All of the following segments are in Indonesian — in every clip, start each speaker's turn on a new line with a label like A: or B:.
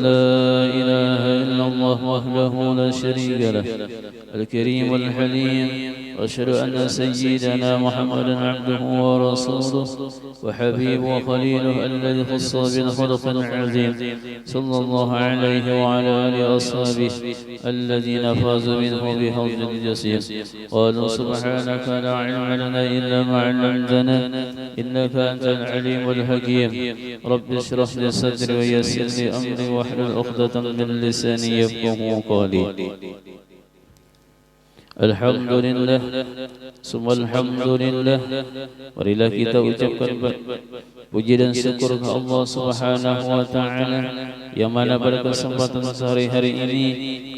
A: لا إله إلا الله وحده لا شريك له الكريم الحليم، وأشهد أن سيدنا محمدا عبده ورسوله وحبيبه وخليله الذي خص بالخلق العظيم صلى الله عليه وعلى آله وأصحابه الذين فازوا منه بحوض الجسيم. قالوا سبحانك لا علم لنا إلا ما علمتنا إنك أنت العليم الحكيم. رب اشرح لي صدري ويسر لي أمري واحلل عقدة من لساني يفقهوا قولي. Alhamdulillah, semua alhamdulillah. Marilah kita ucapkan puji dan syukur kepada Allah Subhanahu wa taala yang mana pada kesempatan sehari-hari ini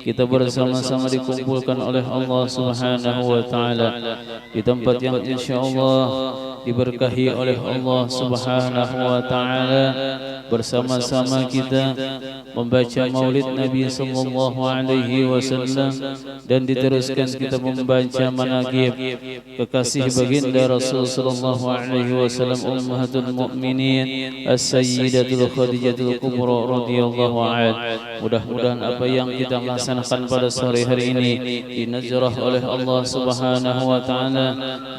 A: kita bersama-sama dikumpulkan oleh Allah Subhanahu wa taala di tempat yang insyaallah diberkahi oleh Allah Subhanahu wa taala. Bersama-sama kita membaca Maulid Nabi sallallahu alaihi wasallam dan diteruskan kita membaca manaqib kekasih baginda Rasul sallallahu alaihi wasallam ummahatul mukminin as-sayyidatul Khadijatul Kubra radhiyallahu anha. Mudah-mudahan apa yang kita laksanakan pada sore hari ini dinazarah oleh Allah Subhanahu wa taala,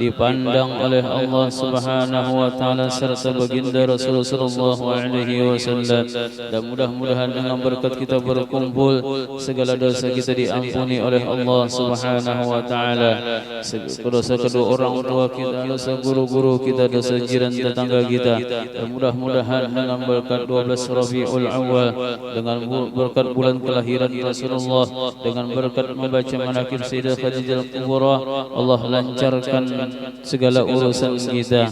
A: dipandang oleh Allah Subhanahu wa taala serta baginda Rasul sallallahu alaihi wasallam, dan mudah-mudahan dengan berkat kita berkumpul segala dosa kita diampuni oleh Allah Subhanahu wa taala. Dosa kedua orang tua kita, dosa guru-guru kita, dosa jiran tetangga kita, dan mudah-mudahan dengan berkat 12 Rabiul Awal, dengan berkat bulan kelahiran Rasulullah, dengan berkat membaca manaqib Sayyidah Khadijatul Kubra, Allah lancarkan segala urusan kita.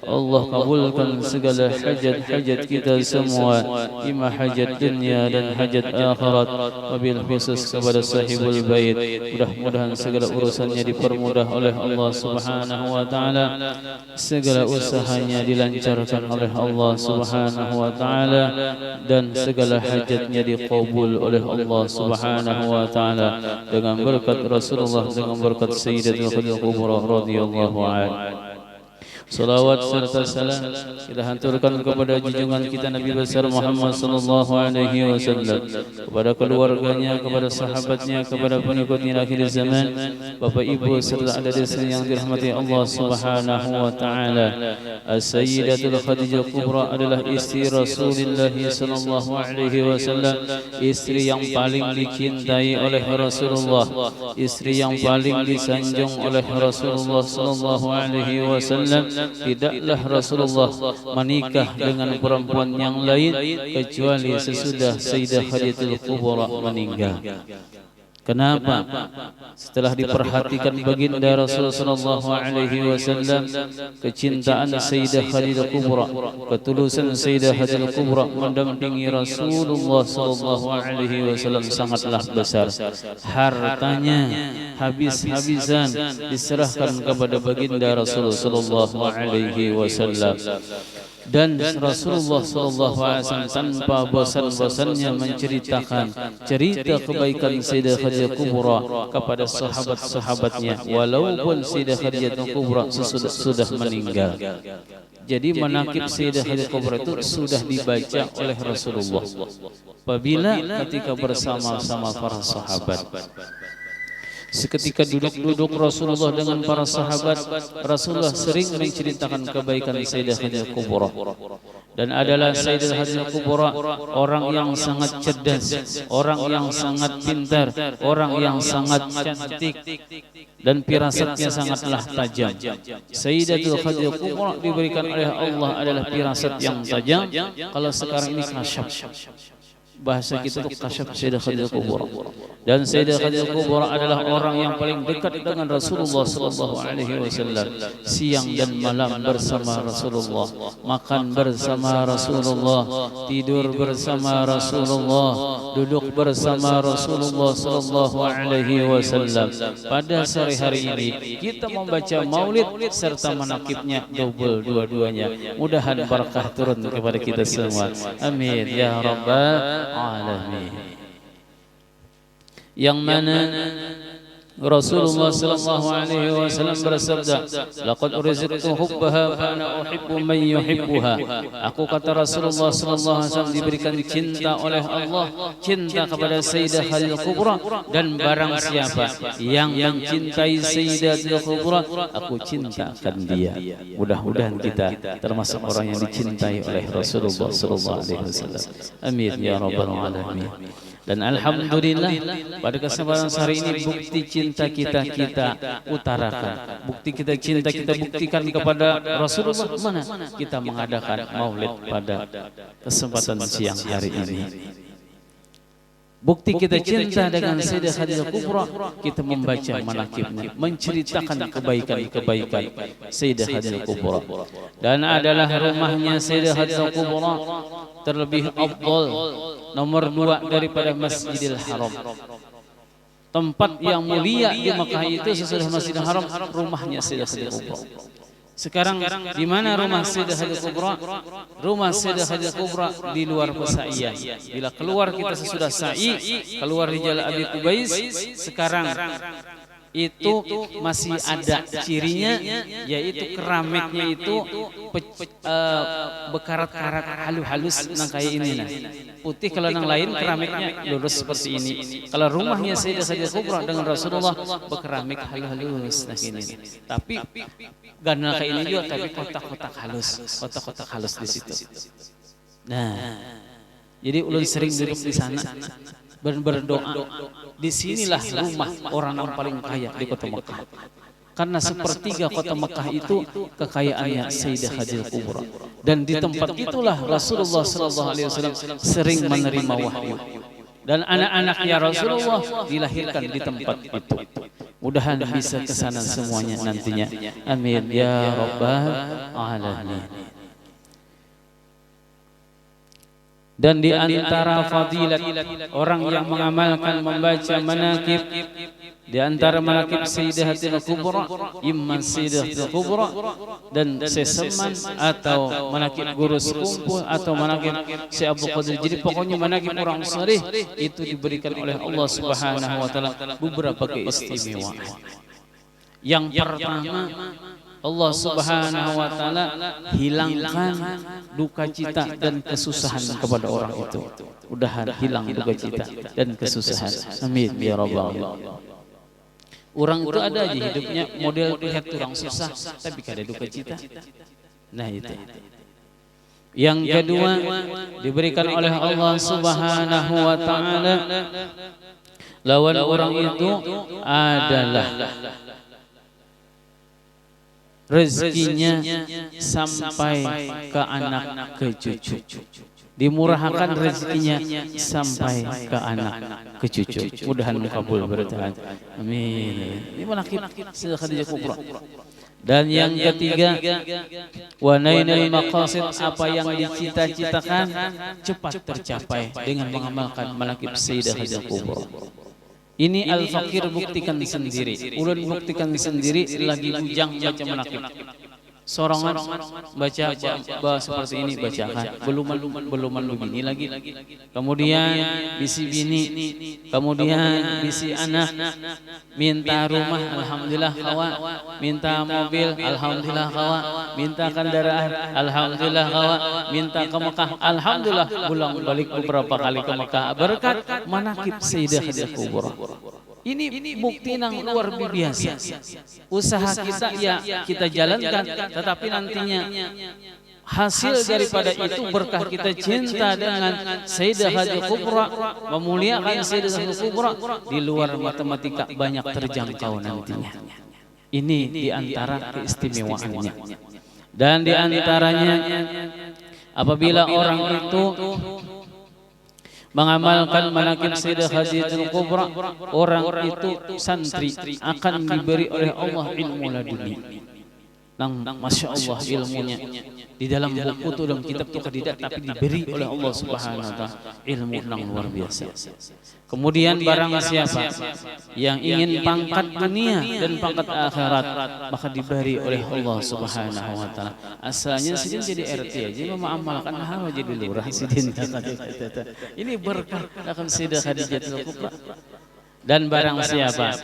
A: Allah kabulkan segala hajat-hajat kita semua, imma hajat dunia dan hajat akhirat, wabil khusus kepada sahibul bait. Mudah-mudahan segala urusannya dipermudah oleh Allah Subhanahu wa taala, segala usahanya dilancarkan oleh Allah Subhanahu wa taala, dan segala hajatnya dikabul oleh Allah Subhanahu wa taala dengan berkat Rasulullah, dengan berkat Sayyidatul Khadijatul Kubra radhiyallahu anha. Salawat serta salam kita hanturkan kepada junjungan kita Nabi besar Muhammad sallallahu alaihi wasallam, kepada keluarganya, kepada sahabatnya, kepada pengikutnya akhir zaman, Bapak Ibu serta ada di sini yang dirahmati Allah Subhanahu wa taala. As-Sayyidatul Khadijatul Kubra adalah istri Rasulullah sallallahu alaihi wasallam, istri yang paling dicintai oleh Rasulullah, istri yang paling disanjung oleh Rasulullah sallallahu alaihi wasallam. Tidaklah Rasulullah menikah dengan perempuan yang lain kecuali sesudah Sayyidah Khadijatul Kubra meninggal. Kenapa? Setelah diperhatikan baginda Rasulullah sallallahu alaihi wasallam, kecintaan Sayyidah Khadijatul Kubra, ketulusan Sayyidah Khadijatul Kubra mendampingi Rasulullah sallallahu alaihi wasallam sangatlah besar. Hartanya habis-habisan diserahkan kepada baginda Rasulullah sallallahu alaihi wasallam. Dan Rasulullah sallallahu alaihi wasallam tanpa bosan-bosannya menceritakan cerita kebaikan Sayyidah Khadijatul Kubra kepada sahabat-sahabatnya walaupun Sayyidah Khadijatul Kubra sudah meninggal. Jadi manaqib Sayyidah Khadijatul Kubra itu sudah dibaca oleh Rasulullah apabila ketika bersama-sama para sahabat. Seketika duduk-duduk Rasulullah dengan para sahabat, Rasulullah sering menceritakan kebaikan Sayyidah Khadijatul Kubra. Dan adalah Sayyidah Khadijatul Kubra orang yang sangat cerdas, orang yang sangat pintar, orang yang sangat cantik, dan firasatnya sangatlah tajam. Sayyidatul Khadijatul Kubra diberikan oleh Allah adalah firasat yang tajam. Kalau sekarang ini kasyaf, bahasa kita itu kasyaf Sayyidah Khadijatul Kubra. Dan Sayyidah Khadijatul Kubra adalah orang yang paling dekat dengan Rasulullah sallallahu alaihi wasallam. Siang dan malam bersama Rasulullah, makan bersama Rasulullah, tidur bersama Rasulullah, duduk bersama Rasulullah sallallahu alaihi wasallam. Pada sore hari ini kita membaca Maulid serta manaqibnya double dua-duanya. Mudahan barakah turun kepada kita semua. Amin ya rabbal alamin. Yang mana Rasulullah sallallahu alaihi wasallam bersabda, "Laqad urizqtu hubbaha fa ana uhibbu man yuhibbuha." Aku kata Rasulullah sallallahu alaihi wasallam diberikan cinta oleh Allah, cinta kepada Sayyidah Khadijah Kubra, dan barang siapa yang mencintai Sayyidah Kubra, aku cintakan dia. Mudah-mudahan kita termasuk orang yang dicintai oleh Rasulullah sallallahu alaihi wasallam. Amin ya rabbal alamin. Dan alhamdulillah pada kesempatan hari ini bukti cinta kita utarakan. Bukti kita cinta kita buktikan kepada Rasulullah mana? Kita mengadakan maulid pada kesempatan siang hari ini. Bukti kita cinta dengan Sayyidah Khadijah Kubra, kita membaca manaqibnya, menceritakan kebaikan-kebaikan Sayyidah Khadijah Kubra. Dan adalah rumahnya Sayyidah Khadijah Kubra terlebih afdal, nomor 2 daripada Masjidil Haram. Tempat yang mulia di Makkah itu sesudah Masjidil Haram, rumahnya Sayyidah Khadijah Kubra. Sekarang di mana rumah Sayyidah Khadijah Kubra? Rumah Sayyidah Khadijah Kubra di luar pesaian. Bila keluar kita sesudah sa'i, keluar di Jalan Abi Qubais, sekarang itu masih ada cirinya, yaitu keramiknya itu bekarat-karat halus nah kayak ini nah. Putih, kalau yang lain keramiknya lurus seperti ini. Kalau rumahnya Sayyidah Khadijah Kubra dengan Rasulullah berkeramik halus nah ini. Tapi ganal kayak ini juga, tapi kotak-kotak halus di situ. Nah, jadi ulun sering duduk di sana berdoa. Disinilah rumah orang yang paling kaya di kota Mekah. Karena sepertiga kota Mekah itu kekayaannya Sayyidah Khadijah Kubra. Dan di tempat itulah Rasulullah SAW sering menerima wahyu. Dan anak-anaknya Rasulullah dilahirkan di tempat itu. Mudahan bisa ke sana semuanya nantinya. Amin ya rabbal alamin. Dan di antara fadilat orang yang mengamalkan membaca manaqib, di antara manaqib Sayyidah Khadijah Kubra, imman Sayyidah Khadijah Kubra dan seseman atau manaqib guru sekumpul atau manaqib Syekh Abdul Qadir. Jadi pokoknya manaqib orang saleh itu diberikan oleh Allah Subhanahu wa taala beberapa keistimewaan. Yang pertama, Allah Subhanahu wa taala hilangkan duka cita dan kesusahan kepada orang itu. Mudahan hilang duka cita dan kesusahan. Amin ya rabbal alamin. Orang itu ada aja hidupnya model lihat orang susah tapi kada duka cita. Nah itu. Yang kedua diberikan oleh Allah Subhanahu wa taala lawan orang itu adalah rezekinya sampai ke anak ke cucu. Dimurahkan rezekinya sampai ke anak ke cucu. Mudahan kabul bertahan. Amin. Ini manaqib Sayyidah Khadijah Kubra. Dan yang ketiga, wa nailul maqasid, apa yang dicita-citakan cepat tercapai dengan mengamalkan manaqib Sayyidah Khadijah Kubra. Ini Al-Fakir buktikan sendiri. Ulun buktikan sendiri lagi bujang baca manaqib. Sorongan baca seperti ini bacakan. Belum begini lagi. Kemudian bisi bini, kemudian bisi anak, minta rumah alhamdulillah kawa, minta mobil alhamdulillah kawa, minta kendaraan alhamdulillah kawa, minta ke Mekah alhamdulillah, pulang balik beberapa kali ke Mekah berkat manaqib Sayyidah Khadijah Kubra. Ini bukti yang luar biasa. Usaha kita ya kita jalankan, tetapi nantinya hasil daripada itu berkah kita cinta dengan Sayyidah Khadijah Kubra, memuliakan Sayyidah Khadijah Kubra, di luar matematika banyak terjangkau nantinya. Ini di antara keistimewaannya. Dan di antaranya apabila orang itu mengamalkan manaqib Sayyidah Khadijah Kubra, orang itu santri akan diberi oleh Allah ilmu laduni. Nang Masya Allah ilmunya di dalam buku itu dalam kitab itu tidak, tapi diberi oleh Allah Subhanahu wa taala ilmu yang luar biasa. Kemudian barang siapa yang ingin pangkat dunia dan pangkat akhirat, maka diberi oleh Allah Subhanahu wa taala. Asalnya sidin jadi RT aja mengamalkan hal jadi lurah sidin. Ini berkah akan Sayyidah Khadijah Kubra. Dan barang siapa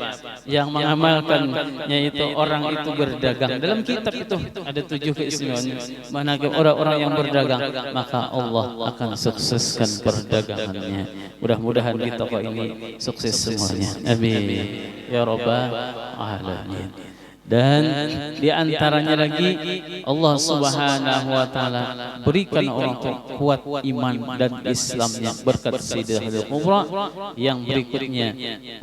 A: yang mengamalkannya itu orang itu berdagang. Dalam kitab itu ada 7 keistimewaan. Mana orang-orang yang berdagang, maka Allah akan sukseskan perdagangannya. Mudah-mudahan di toko ini sukses semuanya. Amin. Ya Rabbal Alamin. Dan di antaranya lagi Allah Subhanahu wa taala berikan orang kuat iman dan Islamnya berkat Sayyidatul Kubra. Yang berikutnya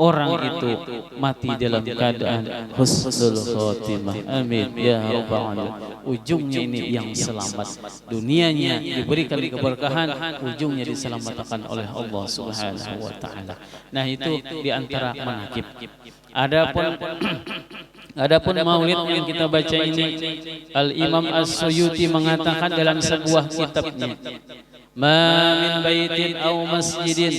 A: orang itu mati dalam keadaan husnul khotimah. Amin ya rabbal alamin. Ujungnya ini yang selamat, dunianya diberikan keberkahan, ujungnya diselamatkan oleh Allah Subhanahu wa taala. Nah, itu di antara manaqib. Adapun maulid yang kita baca ini, Al-Imam As-Suyuti mengatakan dalam sebuah kitabnya, ma min baitin aw masjidin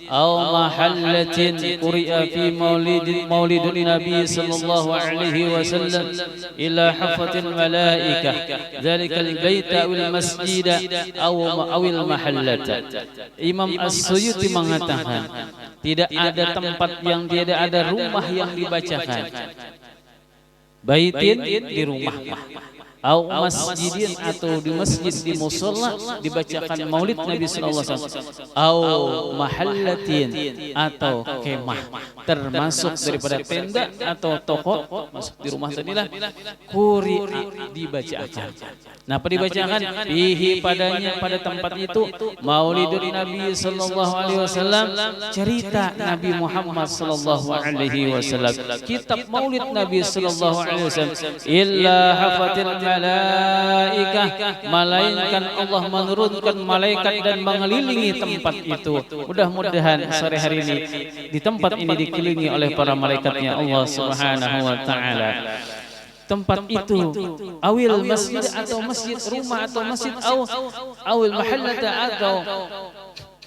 A: aw mahallatin quri'a fi maulidin Nabi sallallahu alaihi wasallam illa hafatil malaikah dzalikal baita wal masjida aw mahallata. Imam As-Suyuti mengatakan tidak ada tempat yang tidak ada rumah yang dibacakan. Baitin di rumah, au masjidin atau di masjid di musalla dibacakan maulid Nabi sallallahu alaihi wasallam, au mahallatin atau kemah, termasuk daripada tenda atau toko masuk di rumah tadilah quri'a dibacakan. Nah, dibacakan fihi padanya pada tempat itu maulidun Nabi sallallahu alaihi wasallam, cerita Nabi Muhammad sallallahu alaihi wasallam, kitab maulid Nabi sallallahu alaihi wasallam, illa hafatil malaikah, melainkan Allah menurunkan malaikat dan mengelilingi tempat itu. Mudah-mudahan sore hari ini di tempat ini dikelilingi oleh para malaikatnya Allah Subhanahu wa taala. Tempat itu awil masjid atau masjid, rumah atau masjid, awil mahallata atau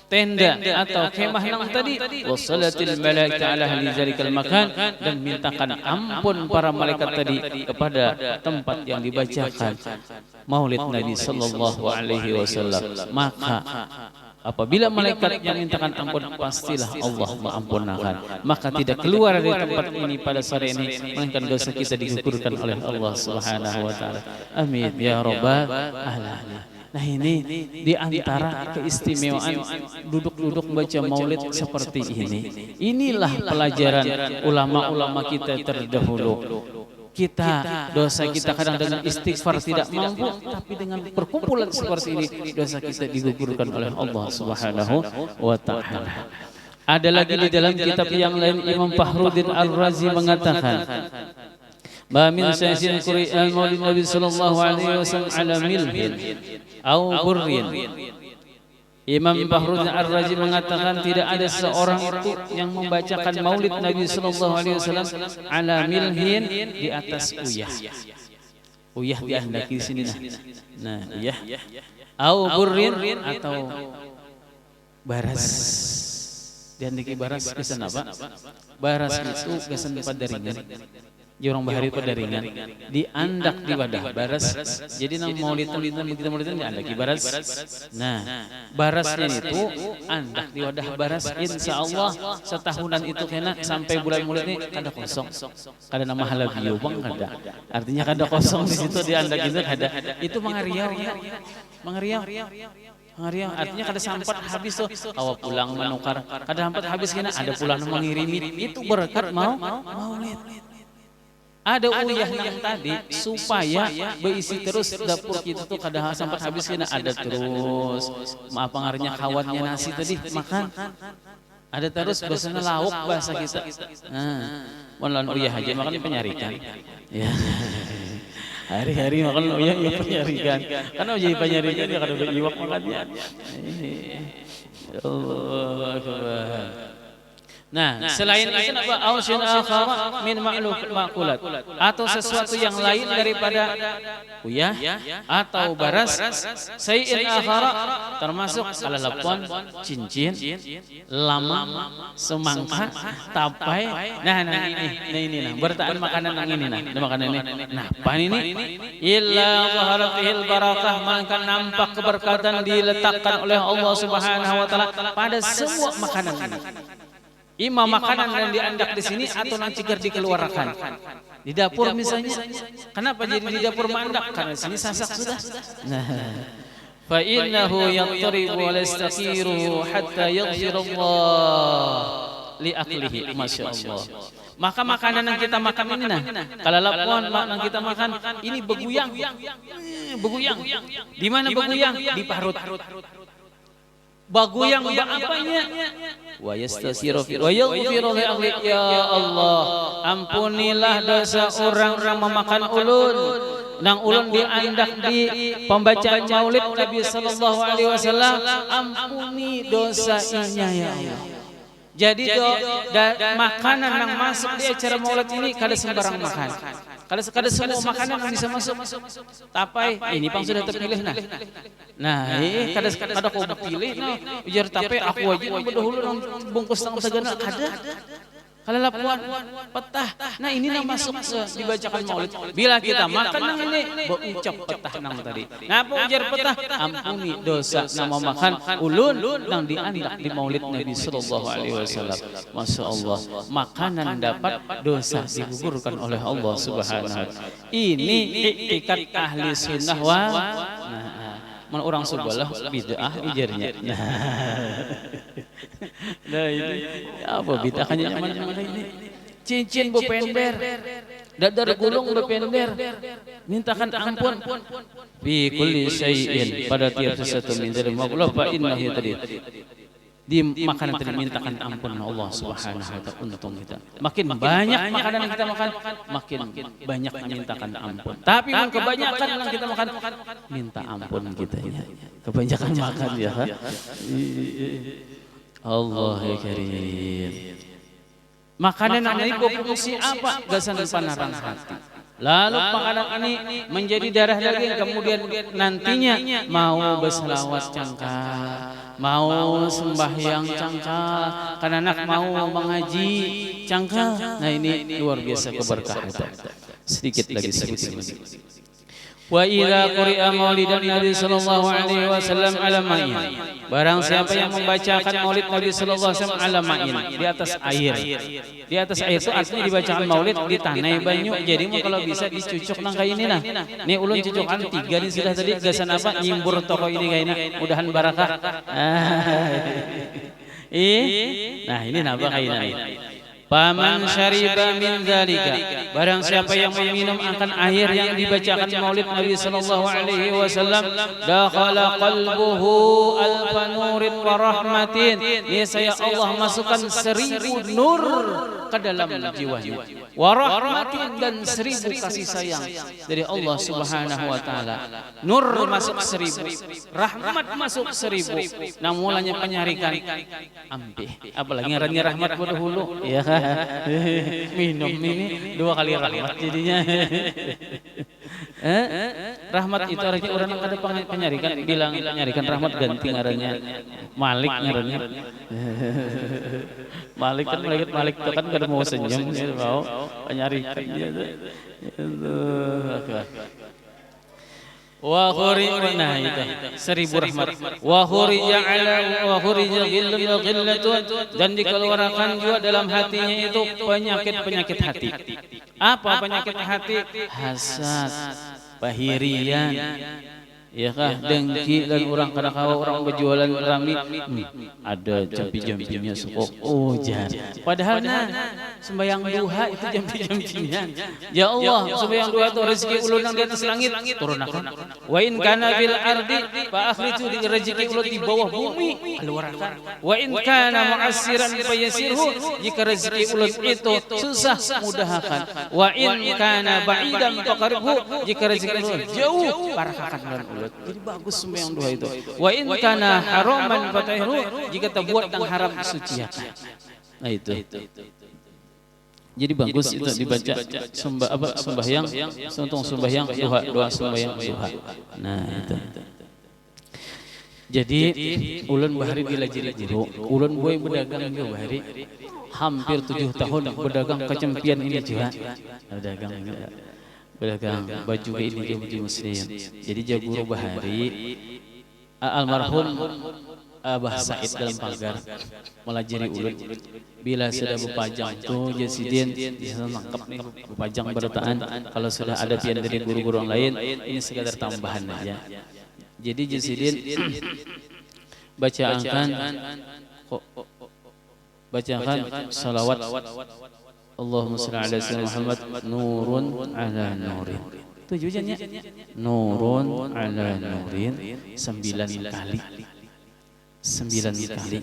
A: tenda atau kemah yang tadi, wassalatil malaika ala ahli zalikal makan, dan mintakan ampun para malaikat tadi kepada tempat yang dibacakan maulid Nabi sallallahu alaihi wasallam. Maka apabila malaikat yang mintakan ampun, pastilah Allah mengampunkan. Maka tidak keluar dari tempat ini pada sore ini melainkan dosa kita digugurkan oleh Allah Subhanahu wa taala. Amin ya rabbal alamin. Nah, ini di antara keistimewaan duduk-duduk baca maulid seperti ini. Inilah pelajaran ulama-ulama kita terdahulu. Kita, dosa kita kadang dengan istighfar tidak mampu, tapi dengan perkumpulan seperti ini dosa kita digugurkan oleh Allah Subhanahu wa taala. Ada lagi di dalam kitab yang lain Imam Fakhruddin Ar-Razi mengatakan, ma min sayyin qur'an maulid Nabi sallallahu alaihi wasallam ala milhin aw burrin. Imam Fakhruddin Ar-Razi mengatakan tidak ada seorang itu yang membacakan maulid Nabi sallallahu alaihi wasallam ala milhin, di atas uyah. Uyah dihendaki di sini nah. Uyah. Au burrin atau baras. Dihendaki baras kesan apa? Baras itu kesan padaringan. Jorong bahari padaringan diandak di wadah baras. Jadi nang maulidan diandaki baras. Nah, barasnya itu andak di wadah baras. Insya Allah setahunan itu kena sampai bulan Maulid ini kada kosong. Kada nama halabiyo bang kada. Artinya kada kosong di situ diandak itu kada. Itu mengariau ya. Mengariau. Artinya kada sampat habis tuh awal pulang menukar. Kada sampat habis kena ada pulang mengirimi. Itu berkat maulid. Ada uyah yang tadi supaya berisi terus dapur kita tuh kada sampai habis kena ada terus. Maaf pengaruhnya kawannya nasi tadi makan. Ada terus biasanya lauk bahasa kita. Nah, mohon uyah aja makan penyarikan. Ya. Hari-hari makan uyah ya penyarikan. Karena jadi penyarikan dia kada iwak makannya. Allah Akbar. Nah, selain itu apa? Ausin akhara min ma'kulat, atau sesuatu yang lain daripada uyah atau baras, sayin akhara termasuk alalapon, cincin, lama, semangka, tapai. Nah ini bertaan makanan yang ini makanan ini. Nah, pan ini illa zaharatihil barakah, maka nampak keberkatan diletakkan oleh Allah Subhanahu wa taala pada semua makanan ini.
B: Imam makanan yang diandak di sini atau nanti dikeluarkan. Di dapur misalnya. Kenapa jadi di dapur mandak? Karena di sini sasak sudah. Nah. Fa innahu yattaribu wa yastaqiru hatta yaghfirullah li aklihi. Masyaallah. Maka makanan yang kita makan ini nah, kalau lapuan yang kita makan ini beguyang. Beguyang. Di mana beguyang? Di parut. Baguyang apanya? Wa yastasiru wa yaghfiru li ahli. Ya Allah, ampunilah dosa orang-orang memakan ulun. Nang ulun diandak di pembacaan Maulid Nabi sallallahu alaihi wasallam, ampuni dosanya ya Allah. Jadi makanan yang masuk di acara Maulid ini kada sembarang makan. Kada semua makanan yang bisa masuk. Tapai ini pang sudah terpilih nah. Nah, kada kau pilih nah. Ujar tapai aku aja berdahulu nang bungkus nang sagana kada. Kalau lapuan petah, nah ini nang masuk dibacakan Maulid. Bila kita makan nang ini berucap petah nang tadi. Ngapa ujar petah? Ampuni dosa nama makan ulun nang diandak di Maulid Nabi sallallahu alaihi wasallam. Masya Allah, makanan dapat dosa digugurkan oleh Allah Subhanahu wa taala. Ini ikat ahli sunnah nah, orang sebelah bid'ah ujarnya. Nah ini apa bid'ahnya nyaman ini? Cincin bepender, dadar gulung bepender, mintakan ampun. Fi kulli syai'in, pada tiap sesuatu min dzalika maqlub fa innahu tadi. Di makanan tadi mintakan ampun Allah Subhanahu wa taala untung kita. Makin banyak makanan yang kita makan, makin banyak mintakan ampun. Tapi yang kebanyakan yang kita makan minta ampun kita ya. Kebanyakan makan ya. Allah ya Karim. Makanan ini berfungsi apa? Gasan panarang hati. Lalu makanan ini menjadi darah daging, kemudian nantinya mau berselawat cangkal, mau sembahyang cangkal, karena anak mau mengaji cangkal. Nah ini luar biasa keberkahan. Sedikit lagi. Wa idza quri'a maulidan Nabi sallallahu alaihi wasallam ala ma'in. Barang siapa yang membacakan Maulid Nabi sallallahu alaihi wasallam ala ma'in, di atas air. Di atas air itu artinya dibacakan Maulid di tanah banyu. Jadi kalau bisa dicucuk nang kayak ini nah. Nih ulun cucukan 3 nih sudah tadi gasan apa nyimbur toko ini kayak ini. Mudahan barakah. Nah ini napa kayak ini. Paman syariba min dzalika, barang siapa yang meminum akan air yang dibacakan Maulid Nabi sallallahu alaihi wasallam, dakhala qalbuhu alfa nurin wa rahmatin. Niscaya Allah masukkan 1000 nur ke dalam jiwanya. Wa rahmatin, dan 1000 kasih sayang dari Allah Subhanahu wa taala. Nur masuk 1000, rahmat masuk 1000. Nah mulanya penyarikan ampih. Apalagi ngarannya rahmat berdahulu ya. Minum ini 2 kali rahmat jadinya. Rahmat itu artinya orang yang ada penyarikan, bilang penyarikan rahmat ganti ngarannya Malik ngarannya. Malik kan Malik itu kan kada mau senyum gitu mau penyarikan gitu. Wa khurina itu 1000 rahmat. Wa khurija ala wa khurija ghillatun, dan dikeluarkan juga dalam hatinya itu penyakit hati. Apa penyakit hati? Hasad, pahirian, ya kah, dengki, dan orang kadang-kadang orang berjualan rami ada jampi-jampinya suko hujan. Padahal sembahyang duha itu jampi-jampinya. Ya Allah, sembahyang duha itu rezeki ulun yang di atas langit turunkan. Wa in kana bil ardi fa akhriju, di rezeki ulun di bawah bumi keluarkan. Wa in kana mu'assiran fa yasirhu, jika rezeki ulun itu susah mudahkan. Wa in kana ba'idan faqribhu, jika rezeki ulun jauh parahkan ulun. Jadi bagus sembahyang duha itu. Wa in kana haraman fatahru, jika terbuat yang haram suciakan. Nah itu. Jadi bagus itu dibaca sembahyang doa sembahyang duha. Nah itu. Jadi ulun bahari dilajari guru, ulun boy berdagang ke bahari hampir 7 tahun berdagang kecempian ini juga. Berdagang baju ini di muslim. Jadi jaguru bahari almarhum Abah Said dalam pagar melajari ulun bila sudah berpajang tuh jasidin bisa nangkep nih berpajang bertaan kalau sudah ada pian dari guru-guru yang lain ini sekadar tambahan aja. Jadi jasidin bacakan salawat Allahumma shalli ala sayyidina Muhammad nurun ala nurin. Tujuannya nurun ala nurin 9 kali. 9 kali.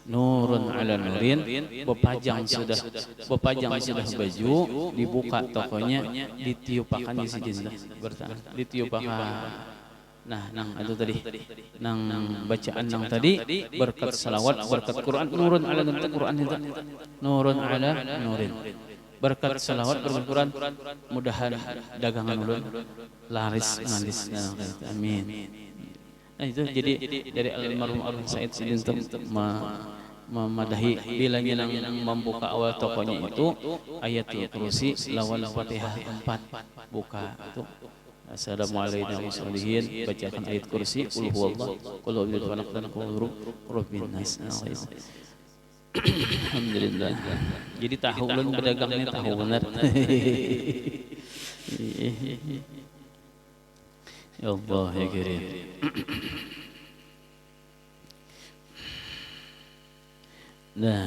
B: Nurun ala nurin bepajang sudah baju dibuka tokonya ditiupakan di sini bertahan ditiupakan. Nah, nang itu tadi nang bacaan nang tadi berkat salawat berkat Quran nurun ala nurin Quran itu nurun ala nurin berkat salawat berkat Quran mudahan dagangan ulun laris manis. Amin. Nah itu jadi dari almarhum Arwah Said Sidin memadahi bilanya yang membuka awal tokonya itu ayatul kursi lawan Fatihah 4 buka itu assalamualaikum warahmatullahi wabarakatuh bacakan ayat kursi qul huwallahu qul a'udzu birabbil falaq dan qul rabbin nas. Alhamdulillah. Jadi tahu ulun pedagangnya tahu benar. Ya Allah ya Karim. Nah,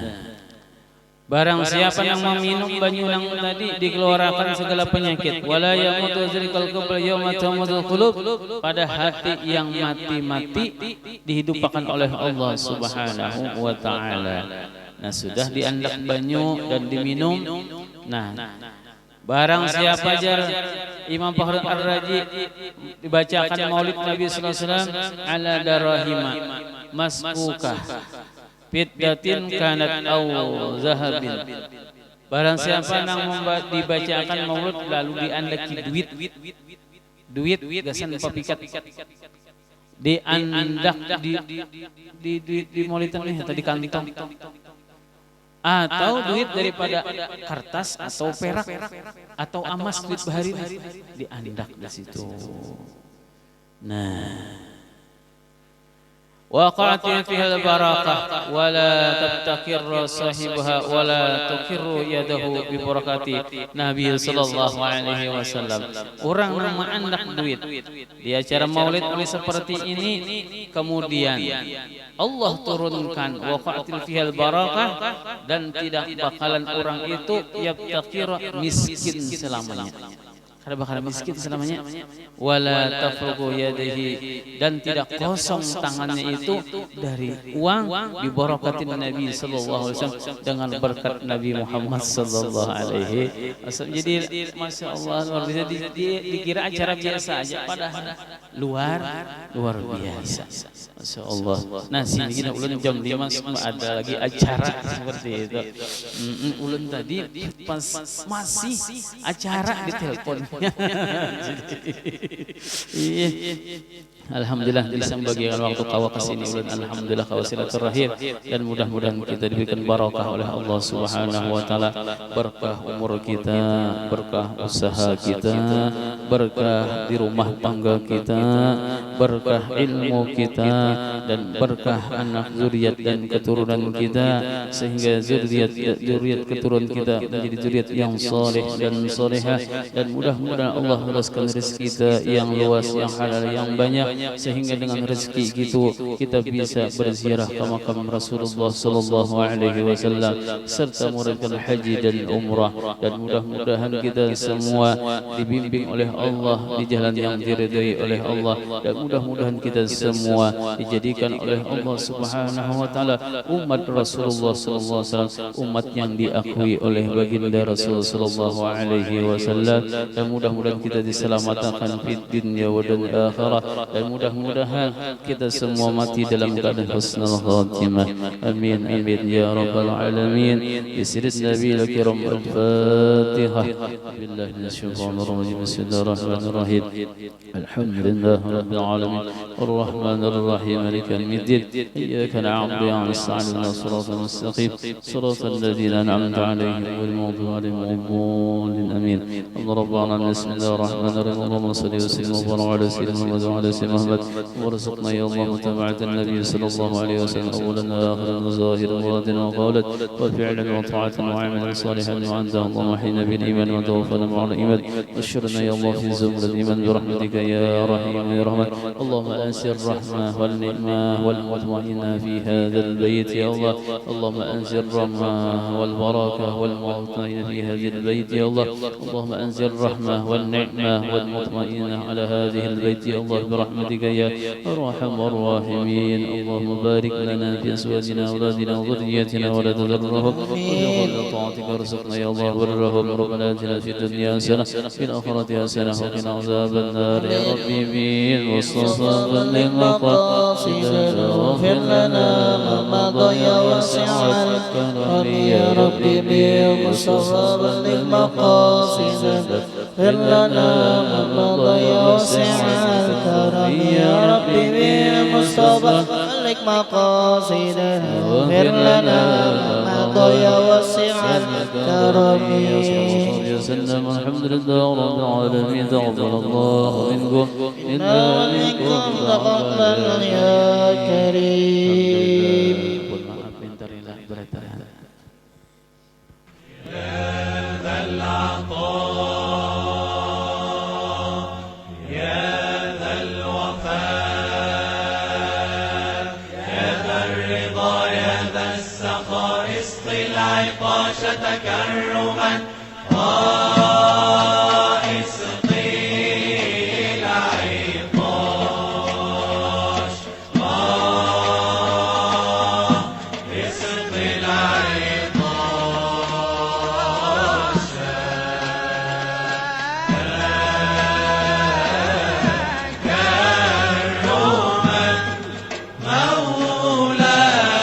B: barang siapa yang meminum banyulang tadi dikeluarkan segala penyakit. Wala yamutu dzikral qabla yauma tamudul qulub, pada hati yang mati-mati dihidupkan oleh Allah Subhanahu wa taala. Nah, sudah diandak banyu dan diminum. Nah, barang siapa jar Imam Fakhrul Ar-Razi dibacakan Maulid Nabi sallallahu alaihi wasallam ala darahima maskukah fiddatin kanat aw zahabin. Barang siapa yang dibacakan Maulid lalu diandaki duit gasan papikat diandak di Maulidan nih tadi kantong atau duit daripada kertas atau perak atau emas duit bahari diandak di situ. Nah, waqa'at fiha al-barakah wa la tabtakir sahibaha wa la tukirru yadahu bi barakati Nabi sallallahu alaihi wasallam. Orang yang mengandak duit di acara Maulid seperti ini kemudian Allah turunkan waqa'atil fihal barakah dan tidak bakalan orang itu yabtakir miskin selamanya. Karena bakal miskin selamanya. Wala tafrugu yadihi, dan tidak kosong tangannya itu dari uang bi barakatin Nabi sallallahu alaihi wasallam dengan berkat Nabi Muhammad sallallahu alaihi wasallam. Jadi masyaallah luar biasa dikira acara biasa aja padahal luar biasa. Masyaallah. Nah, sini kita ulun jam 5 ada lagi acara seperti itu. Ulun tadi pas masih acara di teleponnya. Iya. Alhamdulillah bisa membagikan waktu kawa kesini ulun. Alhamdulillah kawa silaturahim dan mudah-mudahan kita diberikan barakah oleh Allah Subhanahu wa taala, berkah umur kita, berkah usaha kita, berkah di rumah tangga kita, berkah ilmu kita, dan berkah anak zuriat dan keturunan kita, sehingga zuriat keturunan kita menjadi zuriat yang saleh dan salehah, dan mudah-mudahan Allah meluaskan rezeki kita yang luas, yang halal, yang banyak, sehingga dengan rezeki itu kita bisa berziarah ke makam Rasulullah sallallahu alaihi wasallam serta menunaikan haji dan umrah, dan mudah-mudahan kita semua dibimbing oleh Allah di jalan yang diridhai oleh Allah, dan mudah-mudahan kita semua dijadikan oleh Allah Subhanahu wa taala umat Rasulullah sallallahu alaihi wasallam, umat yang diakui oleh baginda Rasul sallallahu alaihi wasallam, dan mudah-mudahan kita diselamatkan fid dunya wa dunya akhirah, dan mudah-mudahan kita semua mati dalam keadaan husnul khatimah. Amin amin ya rabbal alamin. Bismillah nabi al-kiram al-fatihah. Billahi minasyaitonir rajim. Bismillahirrahmanirrahim. Alhamdulillahi rabbil alamin. Arrahmanir rahim. Maliki yawmiddin. Iyyaka na'budu wa nasta'inu ihdinas siratal mustaqim. Siratal ladzina an'amta 'alaihim ghairil maghdubi 'alaihim waladdallin. Amin. Rabbana bismillahir rahmanir rahim. Allahumma shalli wa sallim wa barik ala sayyidina Muhammad wa ala
A: محمد وارزقنا يا الله متابعة النبي صلى الله عليه وسلم أولا وآخرا وظاهرا وباطنا وقولا وفعلا وطاعة وعملا صالحا وأنت اللهم أحينا بالإيمان وتوفنا مع الإيمان واشرنا يا الله في زمرة الإيمان برحمتك يا رحيم يا رحمن اللهم أنزل الرحمة والنعمة والمطمئنة في هذا البيت يا الله اللهم أنزل الرحمة والبركة والمطمئنة في هذا البيت يا الله اللهم أنزل الرحمة والنعمة والمطمئنة على هذه البيت يا الله برحمتك يا أرحم الراحمين اللهم بارك لنا في أزواجنا أولادنا وذرياتنا ولا تضرهم وبغض طاعتك ارزقنا يا الله برهم ربنا آتنا في الدنيا حسنة في الآخرة حسنة وقنا عذاب النار يا ربي بالمصطفى بلغ مقاصدنا واغفر لنا ما مضى وسع الكرم يا ربي بالمصطفى بلغ مقاصدنا اغفر لنا ما مضى وسع الكرم يا ربي بالمصطفى بلغ مقاصدنا اغفر لنا ما مضى وسع الكرم وسلم الحمد لله رب العالمين تقبل الله منكم إنا ومنكم تقبل يا كريم
C: تكرما اسقي العطاش اسقي العطاش تكرما مولاي